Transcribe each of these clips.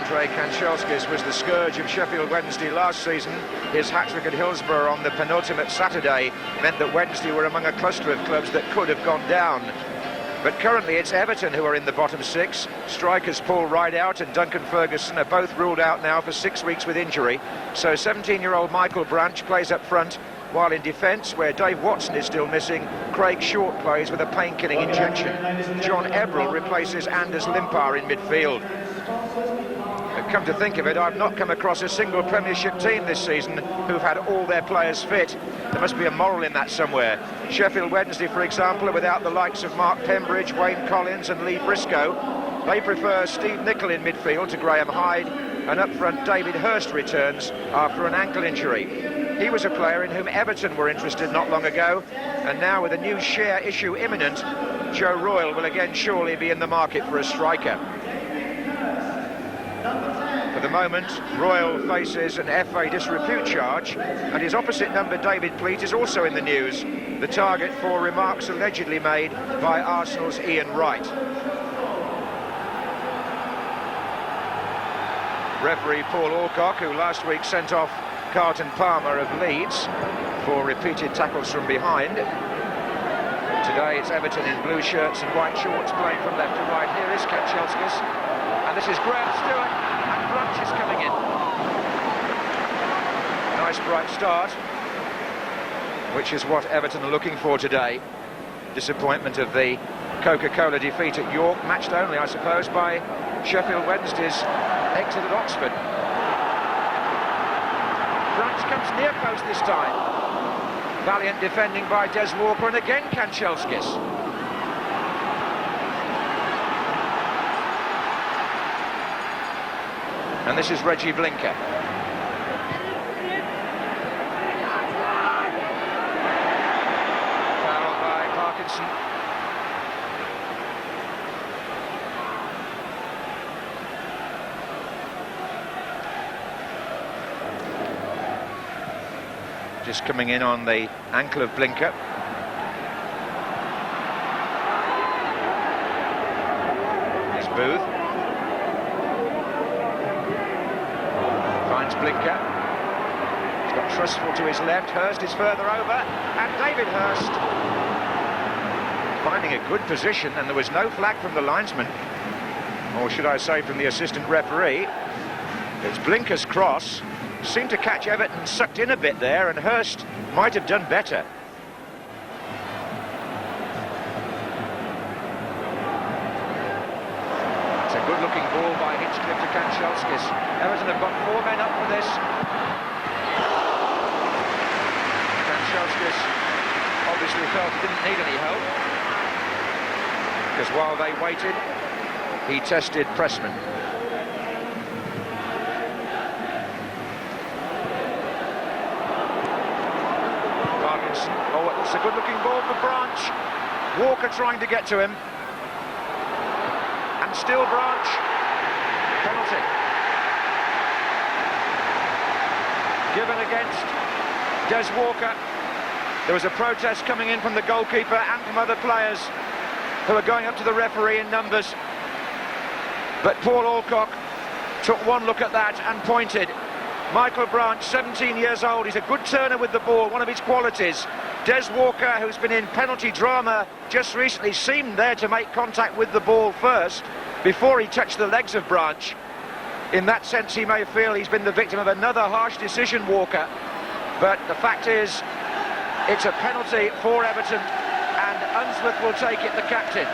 Andrei Kanchelskis was the scourge of Sheffield Wednesday last season. His hat-trick at Hillsborough on the penultimate Saturday meant that Wednesday were among a cluster of clubs that could have gone down. But currently it's Everton who are in the bottom six. Strikers Paul Rideout and Duncan Ferguson are both ruled out now for 6 weeks with injury. So 17-year-old Michael Branch plays up front, while in defence, where Dave Watson is still missing, Craig Short plays with a pain-killing injection. John Ebrell replaces Anders Limpar in midfield. Come to think of it, I've not come across a single Premiership team this season who've had all their players fit. There must be a moral in that somewhere. Sheffield Wednesday, for example, are without the likes of Mark Pembridge, Wayne Collins and Lee Briscoe. They prefer Steve Nicol in midfield to Graham Hyde, and up front David Hurst returns after an ankle injury. He was a player in whom Everton were interested not long ago, and now with a new share issue imminent, Joe Royle will again surely be in the market for a striker. For the moment, Royle faces an FA disrepute charge, and his opposite number, David Pleat, is also in the news, the target for remarks allegedly made by Arsenal's Ian Wright. Referee Paul Alcock, who last week sent off Carlton Palmer of Leeds for repeated tackles from behind. Today it's Everton in blue shirts and white shorts playing from left to right. Here is Kanchelskis, and this is Graham Stewart, and Branch is coming in. Nice bright start, which is what Everton are looking for today. Disappointment of the Coca-Cola defeat at York, matched only, I suppose, by Sheffield Wednesday's exit at Oxford. Branch comes near post this time. Valiant defending by Des Walker, and again Kanchelskis. And this is Reggie Blinker. Foul by Parkinson. Just coming in on the ankle of Blinker. Here's Booth. Finds Blinker. He's got Trustful to his left. Hurst is further over. And David Hurst finding a good position, and there was no flag from the linesman. Or should I say from the assistant referee. It's Blinker's cross. Seemed to catch Everton sucked in a bit there, and Hurst might have done better. It's a good-looking ball by Hinchcliffe to Kanchelskis. Everton have got 4 men up for this. Kanchelskis obviously felt he didn't need any help, because while they waited, he tested Pressman. Oh, it's a good-looking ball for Branch. Walker trying to get to him. And still Branch. Penalty. Given against Des Walker. There was a protest coming in from the goalkeeper and from other players who are going up to the referee in numbers. But Paul Alcock took one look at that and pointed. Michael Branch, 17 years old, he's a good turner with the ball, one of his qualities. Des Walker, who's been in penalty drama just recently, seemed there to make contact with the ball first, before he touched the legs of Branch. In that sense, he may feel he's been the victim of another harsh decision, Walker. But the fact is, it's a penalty for Everton, and Unsworth will take it, the captain.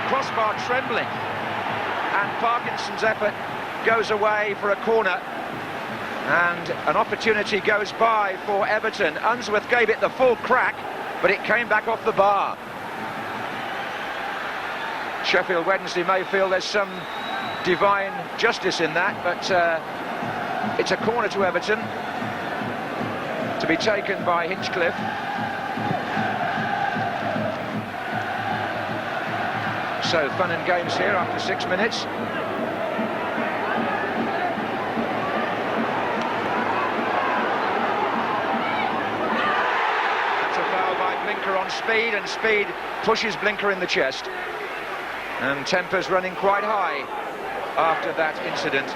Crossbar trembling, and Parkinson's effort goes away for a corner, and an opportunity goes by for Everton. Unsworth gave it the full crack, but it came back off the bar. Sheffield Wednesday may feel there's some divine justice in that, but it's a corner to Everton, to be taken by Hinchcliffe. So fun and games here after 6 minutes. on speed, and speed pushes Blinker in the chest. And temper's running quite high after that incident.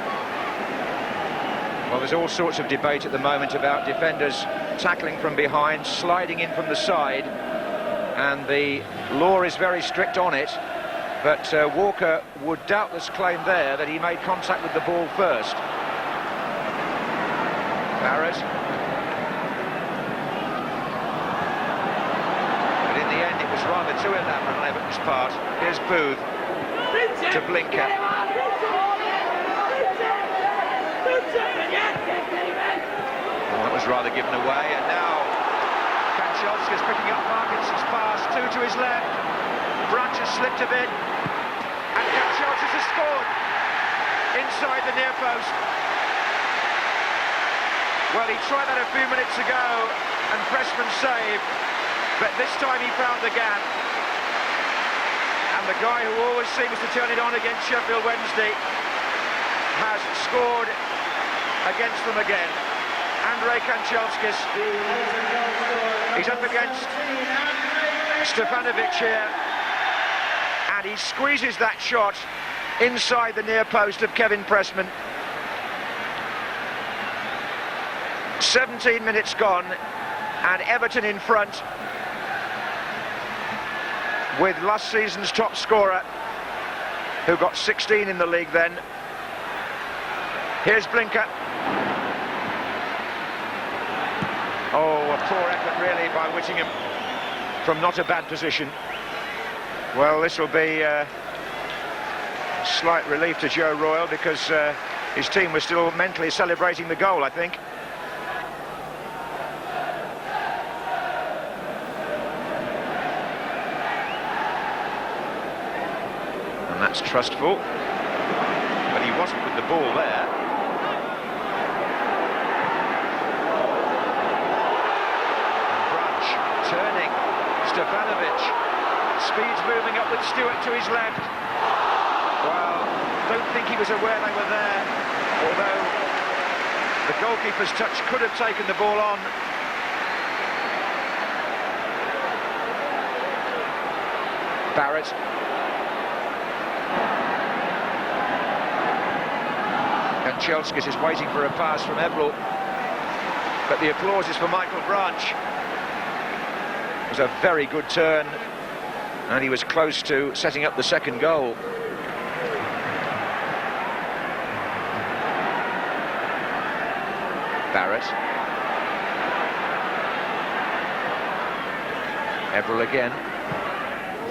Well, there's all sorts of debate at the moment about defenders tackling from behind, sliding in from the side, and the law is very strict on it. But Walker would doubtless claim there that he made contact with the ball first. Barrett. But in the end, it was rather too elaborate on Everton's part. Here's Booth to Blinker. Well, that was rather given away, and now Kanchelskis picking up Parkinson's pass, two to his left. Branch has slipped a bit, and Kanchelskis has scored inside the near post. Well, he tried that a few minutes ago, and Pressman saved, but this time he found the gap. And the guy who always seems to turn it on against Sheffield Wednesday has scored against them again. Andrei Kanchelskis. He's up against Stefanovic here, and he squeezes that shot inside the near post of Kevin Pressman. 17 minutes gone, and Everton in front with last season's top scorer, who got 16 in the league then. Here's Blinker. Oh, a poor effort really by Whittingham from not a bad position. Well, this will be a slight relief to Joe Royle, because his team was still mentally celebrating the goal, I think. And that's trustful, but he wasn't with the ball there. Turning, Stefanovic, speed's moving up with Stewart to his left. Well, don't think he was aware they were there, although the goalkeeper's touch could have taken the ball on. Barrett. Kanchelskis is waiting for a pass from Everall, but the applause is for Michael Branch. It was a very good turn, and he was close to setting up the second goal. Barrett. Everall again.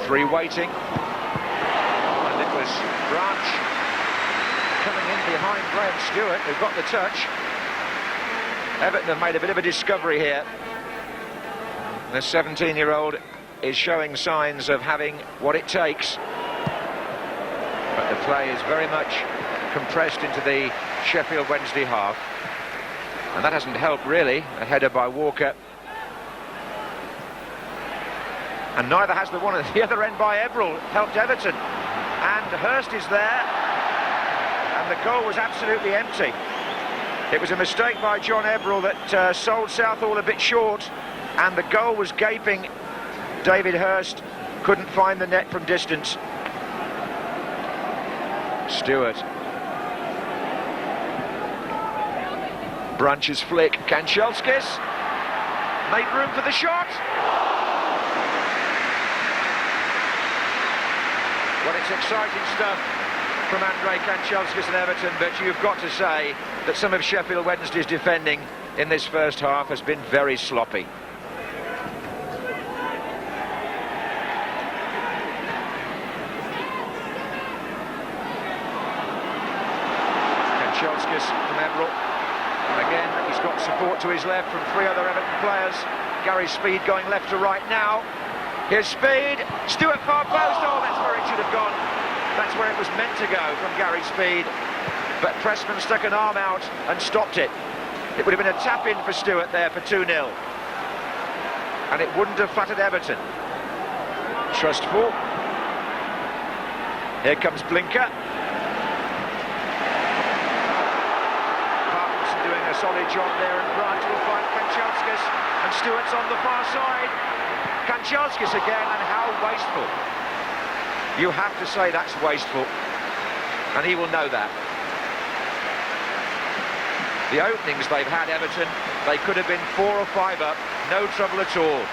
Three waiting. And it was Branch coming in behind Graham Stewart, who got the touch. Everton have made a bit of a discovery here. The 17-year-old is showing signs of having what it takes, but the play is very much compressed into the Sheffield Wednesday half, and that hasn't helped really. A header by Walker, and neither has the one at the other end by Everall helped Everton. And Hurst is there, and the goal was absolutely empty. It was a mistake by John Everall that sold Southall a bit short, and the goal was gaping. David Hurst couldn't find the net from distance. Stewart. Branch's flick. Kanchelskis made room for the shot. Well, it's exciting stuff from Andrei Kanchelskis and Everton, but you've got to say that some of Sheffield Wednesday's defending in this first half has been very sloppy. Kanchelskis from Everall. Again, he's got support to his left from three other Everton players. Gary Speed going left to right now. Here's Speed. Stewart far post. Oh, that's where it should have gone. That's where it was meant to go from Gary Speed. But Pressman stuck an arm out and stopped it. It would have been a tap-in for Stewart there for 2-0. And it wouldn't have flattered Everton. Trustful. Here comes Blinker. Parkinson doing a solid job there, and Branch will find Kanchelskis, and Stewart's on the far side. Kanchelskis again, and how wasteful. You have to say that's wasteful, and he will know that. The openings they've had, Everton, they could have been 4 or 5 up, no trouble at all.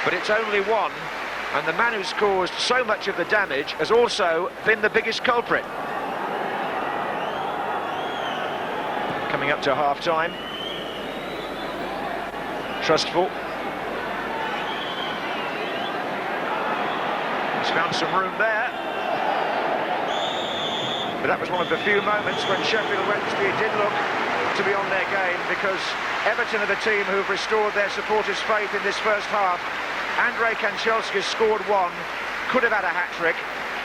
But it's only one, and the man who's caused so much of the damage has also been the biggest culprit. Coming up to half-time. Trustful. He's found some room there. But that was one of the few moments when Sheffield Wednesday did look to be on their game, because Everton are the team who've restored their supporters' faith in this first half. Andrei Kanchelskis scored 1, could have had a hat-trick.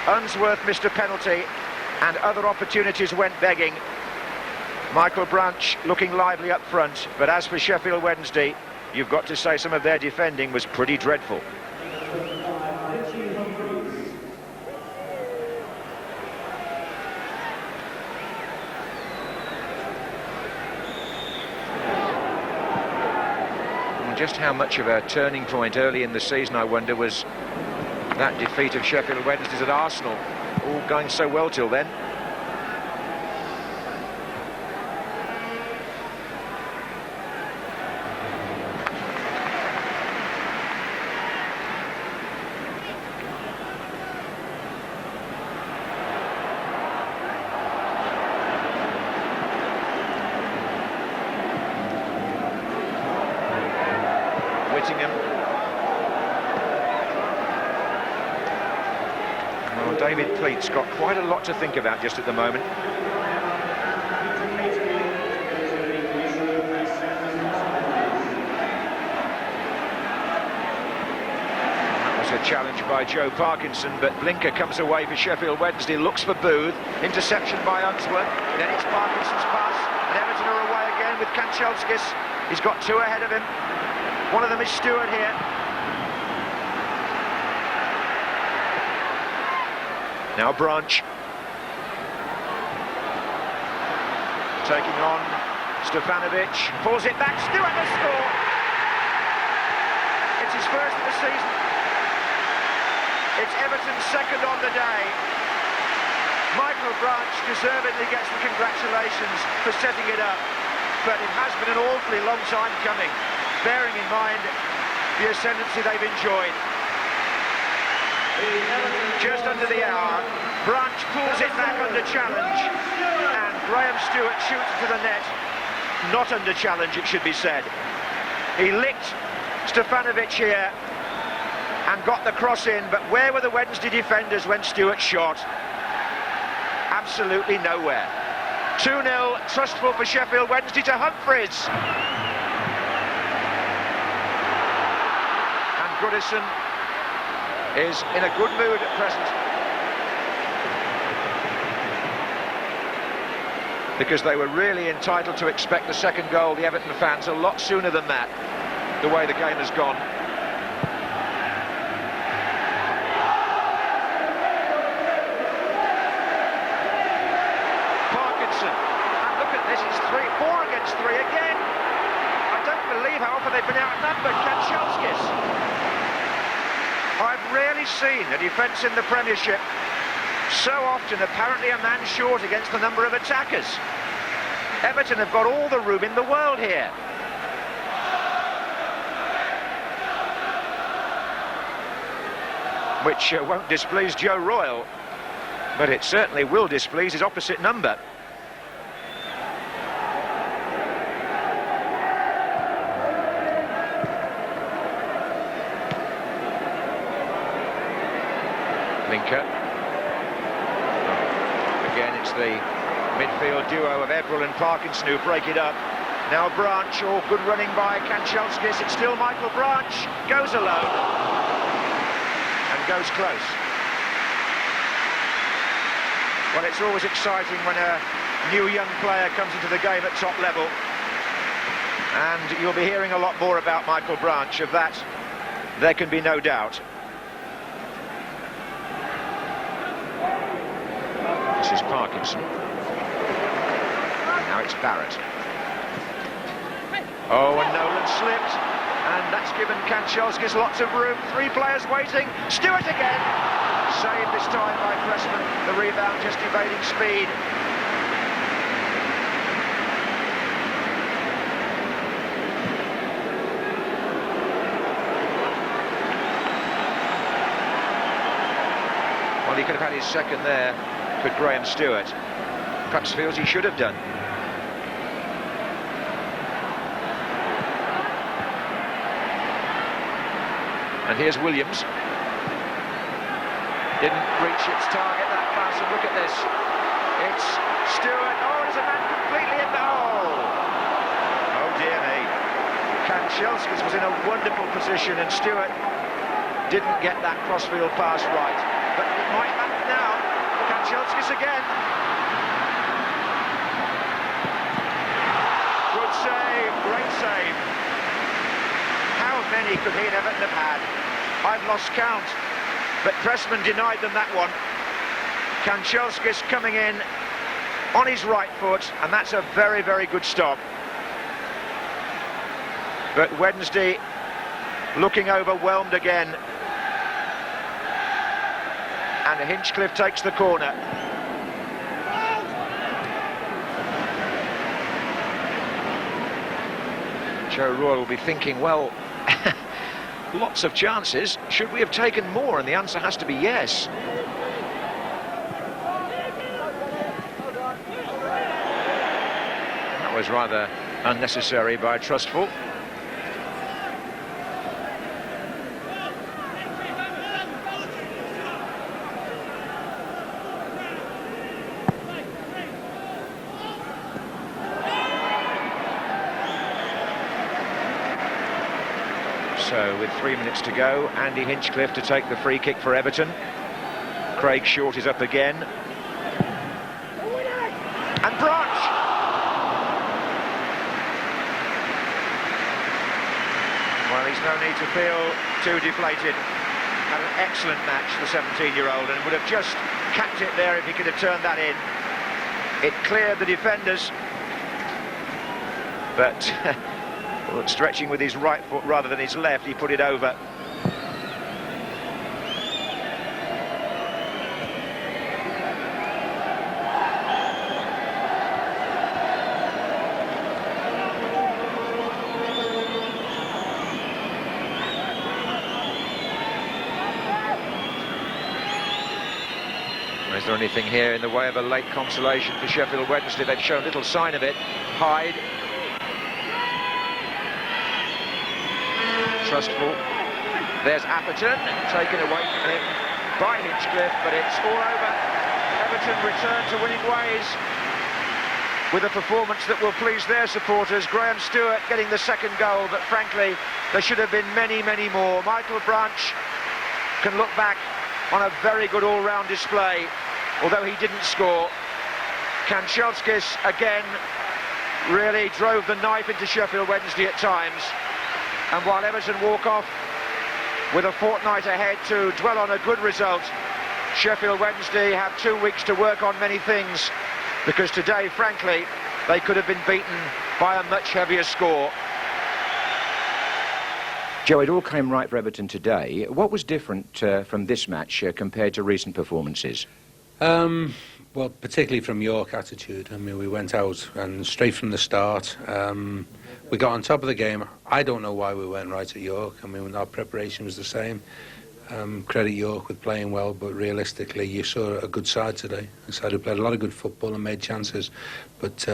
Unsworth missed a penalty, and other opportunities went begging. Michael Branch looking lively up front, but as for Sheffield Wednesday, you've got to say some of their defending was pretty dreadful. Just how much of a turning point early in the season, I wonder, was that defeat of Sheffield Wednesday at Arsenal, all going so well till then. Well, David Pleat's got quite a lot to think about just at the moment. That was a challenge by Joe Parkinson, but Blinker comes away for Sheffield Wednesday, looks for Booth, interception by Unsworth, then it's Parkinson's pass, and Everton are away again with Kanchelskis. He's got 2 ahead of him. One of them is Stewart here. Now Branch. Taking on Stefanovic. Pulls it back. Stewart has scored. It's his first of the season. It's Everton's second on the day. Michael Branch deservedly gets the congratulations for setting it up. But it has been an awfully long time coming, bearing in mind the ascendancy they've enjoyed. Just under the hour, Branch pulls it back under challenge, and Graham Stewart shoots to the net. Not under challenge, it should be said. He licked Stefanovic here and got the cross in, but where were the Wednesday defenders when Stewart shot? Absolutely nowhere. 2-0, Trustful for Sheffield Wednesday to Humphreys. And Goodison is in a good mood at present, because they were really entitled to expect the second goal, the Everton fans, a lot sooner than that, the way the game has gone. Parkinson, and look at this, it's 4 against 3 again. I don't believe how often they've been outnumbered. Kanchelskis. I've rarely seen a defence in the Premiership so often apparently a man short against the number of attackers. Everton have got all the room in the world here. Which won't displease Joe Royle, but it certainly will displease his opposite number. Blinker. Again, it's the midfield duo of Everell and Parkinson who break it up. Now Branch, all good running by Kanchelskis. It's still Michael Branch, goes alone and goes close. Well, it's always exciting when a new young player comes into the game at top level, and you'll be hearing a lot more about Michael Branch. Of that, there can be no doubt. This is Parkinson. Now it's Barrett. Oh, and Nolan slipped. And that's given Kanchelskis lots of room. 3 players waiting. Stewart again. Saved this time by Pressman. The rebound just evading speed. Well, he could have had his second there, could Graham Stewart. Perhaps feels he should have done. And here's Williams. Didn't reach its target, that pass, and look at this. It's Stewart. Oh, there's a man completely in the hole. Oh dear me. Kanchelskis was in a wonderful position, and Stewart didn't get that crossfield pass right. But it might happen now. Kanchelskis again. Good save, great save. How many could he and Everton have had? I've lost count, but Pressman denied them that one. Kanchelskis coming in on his right foot, and that's a very, very good stop. But Wednesday looking overwhelmed again. And Hinchcliffe takes the corner. Joe Roy will be thinking, well, lots of chances. Should we have taken more? And the answer has to be yes. That was rather unnecessary by Trustful. So with 3 minutes to go, Andy Hinchcliffe to take the free kick for Everton. Craig Short is up again. And Branch! Well, he's no need to feel too deflated. Had an excellent match, the 17-year-old, and would have just capped it there if he could have turned that in. It cleared the defenders, but well, stretching with his right foot rather than his left, he put it over. Is there anything here in the way of a late consolation for Sheffield Wednesday? They've shown little sign of it. Hyde. Trustful. There's Atherton, taken away from him by Hinchcliffe, but it's all over. Everton return to winning ways with a performance that will please their supporters. Graham Stewart getting the second goal, but frankly, there should have been many, many more. Michael Branch can look back on a very good all-round display, although he didn't score. Kanchelskis again really drove the knife into Sheffield Wednesday at times. And while Everton walk off with a fortnight ahead to dwell on a good result, Sheffield Wednesday have 2 weeks to work on many things, because today, frankly, they could have been beaten by a much heavier score. Joe, it all came right for Everton today. What was different from this match compared to recent performances? Well, particularly from York attitude. I mean, we went out and straight from the start, we got on top of the game. I don't know why we went right at York. I mean, our preparation was the same. Credit York with playing well, but realistically, you saw a good side today. A side who played a lot of good football and made chances, but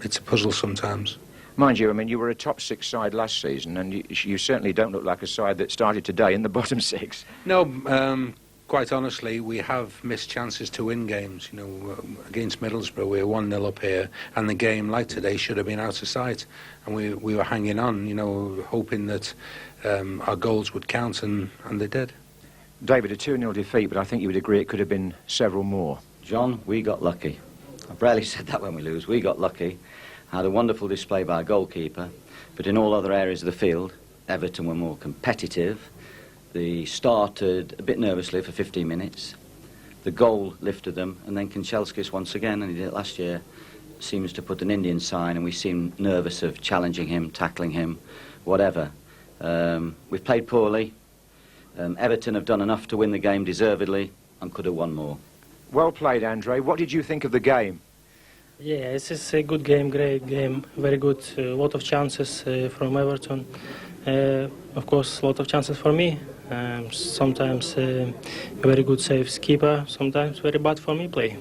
it's a puzzle sometimes. Mind you, I mean, you were a top 6 side last season, and you certainly don't look like a side that started today in the bottom 6. No, quite honestly, we have missed chances to win games. You know, against Middlesbrough, we were 1-0 up here, and the game, like today, should have been out of sight. And we were hanging on, you know, hoping that our goals would count, and they did. David, a 2-0 defeat, but I think you would agree it could have been several more. John, we got lucky. I've rarely said that when we lose. We got lucky. Had a wonderful display by a goalkeeper, but in all other areas of the field, Everton were more competitive. They started a bit nervously for 15 minutes. The goal lifted them, and then Kanchelskis once again, and he did it last year, seems to put an Indian sign, and we seem nervous of challenging him, tackling him, whatever. We've played poorly. Everton have done enough to win the game deservedly and could have won more. Well played, Andre. What did you think of the game? Yeah, it's a good game, great game, very good. A lot of chances from Everton. Of course, a lot of chances for me. Sometimes very good saves keeper, sometimes very bad for me play.